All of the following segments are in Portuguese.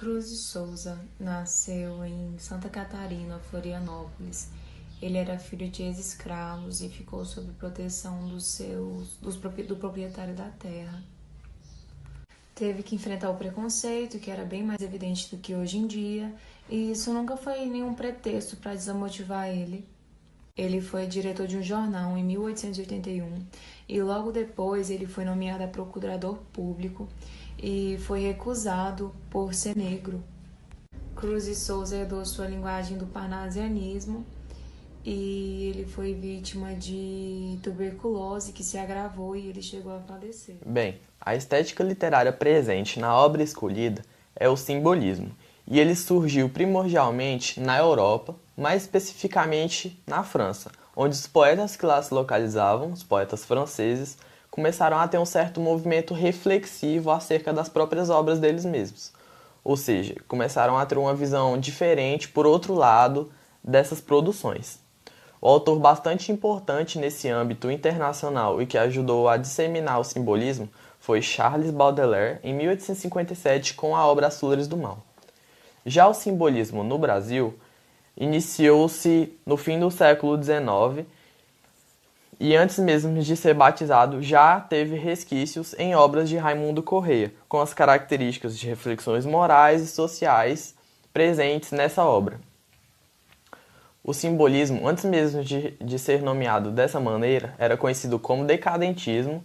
Cruz de Souza nasceu em Santa Catarina, Florianópolis. Ele era filho de ex-escravos e ficou sob proteção do proprietário da terra. Teve que enfrentar o preconceito, que era bem mais evidente do que hoje em dia, e isso nunca foi nenhum pretexto para desmotivar ele. Ele foi diretor de um jornal em 1881 e logo depois ele foi nomeado a procurador público e foi recusado por ser negro. Cruz de Souza herdou sua linguagem do parnasianismo e ele foi vítima de tuberculose que se agravou e ele chegou a falecer. Bem, a estética literária presente na obra escolhida é o simbolismo, e ele surgiu primordialmente na Europa, mais especificamente na França, onde os poetas que lá se localizavam, os poetas franceses, começaram a ter um certo movimento reflexivo acerca das próprias obras deles mesmos. Ou seja, começaram a ter uma visão diferente, por outro lado, dessas produções. O autor bastante importante nesse âmbito internacional e que ajudou a disseminar o simbolismo foi Charles Baudelaire, em 1857, com a obra As Flores do Mal. Já o simbolismo no Brasil iniciou-se no fim do século XIX e antes mesmo de ser batizado já teve resquícios em obras de Raimundo Corrêa, com as características de reflexões morais e sociais presentes nessa obra. O simbolismo, antes mesmo de ser nomeado dessa maneira, era conhecido como decadentismo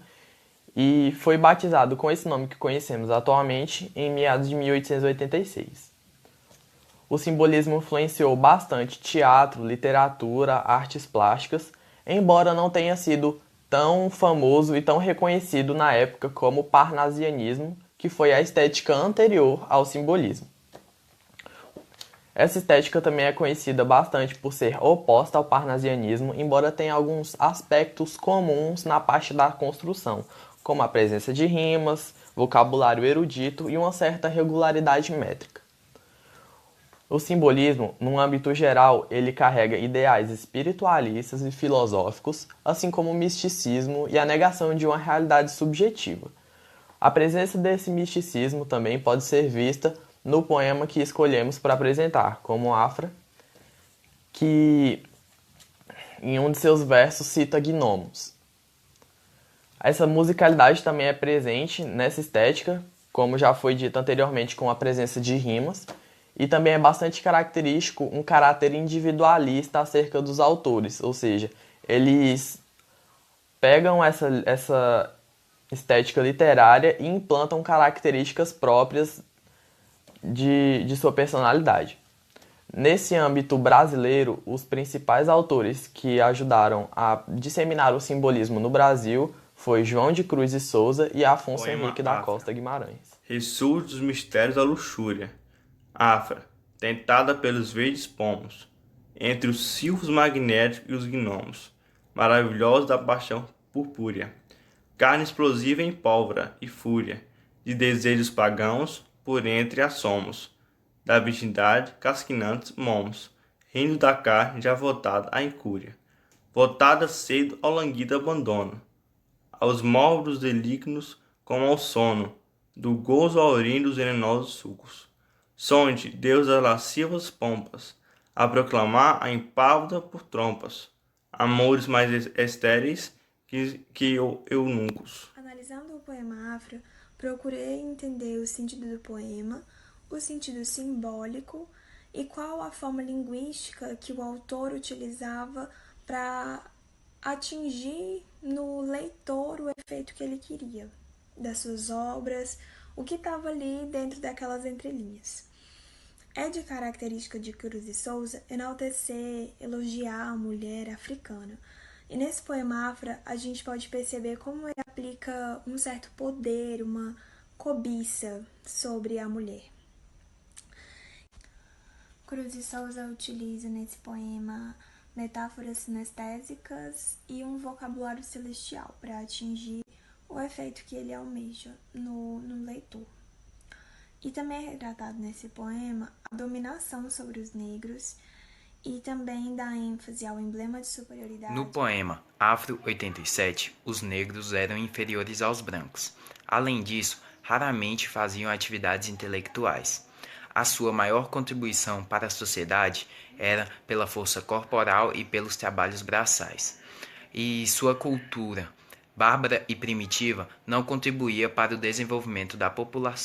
e foi batizado com esse nome que conhecemos atualmente em meados de 1886. O simbolismo influenciou bastante teatro, literatura, artes plásticas, embora não tenha sido tão famoso e tão reconhecido na época como o parnasianismo, que foi a estética anterior ao simbolismo. Essa estética também é conhecida bastante por ser oposta ao parnasianismo, embora tenha alguns aspectos comuns na parte da construção, como a presença de rimas, vocabulário erudito e uma certa regularidade métrica. O simbolismo, num âmbito geral, ele carrega ideais espiritualistas e filosóficos, assim como o misticismo e a negação de uma realidade subjetiva. A presença desse misticismo também pode ser vista no poema que escolhemos para apresentar, como Afra, que em um de seus versos cita gnomos. Essa musicalidade também é presente nessa estética, como já foi dito anteriormente, com a presença de rimas, e também é bastante característico um caráter individualista acerca dos autores, ou seja, eles pegam essa estética literária e implantam características próprias de sua personalidade. Nesse âmbito brasileiro, os principais autores que ajudaram a disseminar o simbolismo no Brasil foi João de Cruz e Souza e Afonso Poema Henrique da Afra. Costa Guimarães. Ressurge dos mistérios da luxúria. Afra, tentada pelos verdes pomos, entre os silfos magnéticos e os gnomos, maravilhosos da paixão purpúrea, carne explosiva em pólvora e fúria, de desejos pagãos por entre assomos, da virgindade casquinantes momos, rindo da carne já votada à incúria, votada cedo ao languido abandono, aos mórbidos delignos como ao sono, do gozo ao urina dos venenosos sucos. Sonde, Deus das lascivas pompas, a proclamar a impávida por trompas, amores mais estéreis que eunucos. Analisando o poema Afra, procurei entender o sentido do poema, o sentido simbólico e qual a forma linguística que o autor utilizava para atingir no leitor o efeito que ele queria das suas obras, o que estava ali dentro daquelas entrelinhas. É de característica de Cruz de Souza enaltecer, elogiar a mulher africana. E nesse poema Afra, a gente pode perceber como ele aplica um certo poder, uma cobiça sobre a mulher. Cruz de Souza utiliza nesse poema metáforas sinestésicas e um vocabulário celestial para atingir o efeito que ele almeja no leitor. E também é retratado nesse poema a dominação sobre os negros e também dá ênfase ao emblema de superioridade. No poema Afro 87, os negros eram inferiores aos brancos. Além disso, raramente faziam atividades intelectuais. a sua maior contribuição para a sociedade era pela força corporal e pelos trabalhos braçais. E sua cultura, bárbara e primitiva, não contribuía para o desenvolvimento da população.